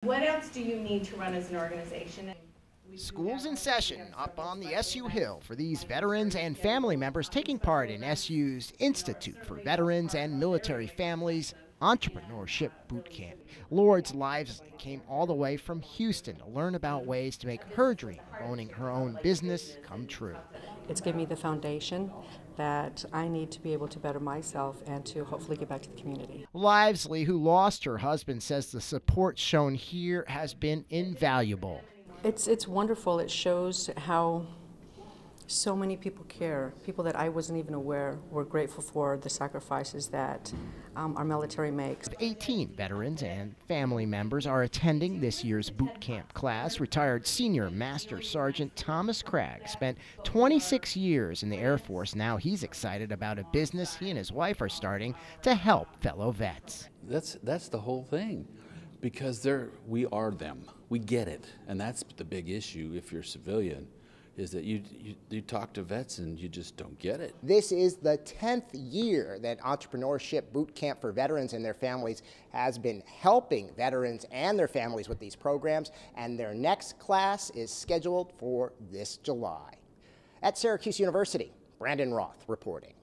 What else do you need to run as an organization? School's in session up on the SU Hill for these veterans and family members taking part in SU's Institute for Veterans and Military Families Entrepreneurship Boot Camp. Lourdes Livesley came all the way from Houston to learn about ways to make her dream of owning her own business come true. It's given me the foundation that I need to be able to better myself and to hopefully give back to the community. Livesley, who lost her husband, says the support shown here has been invaluable. It's wonderful. It shows how so many people care. People that I wasn't even aware were grateful for the sacrifices that our military makes. 18 veterans and family members are attending this year's boot camp class. Retired Senior Master Sergeant Thomas Cragg spent 26 years in the Air Force. Now he's excited about a business he and his wife are starting to help fellow vets. That's the whole thing, because we are them. We get it, and that's the big issue if you're a civilian, is that you talk to vets and you just don't get it. This is the 10th year that Entrepreneurship Boot Camp for Veterans and their families has been helping veterans and their families with these programs, and their next class is scheduled for this July. At Syracuse University, Brandon Roth reporting.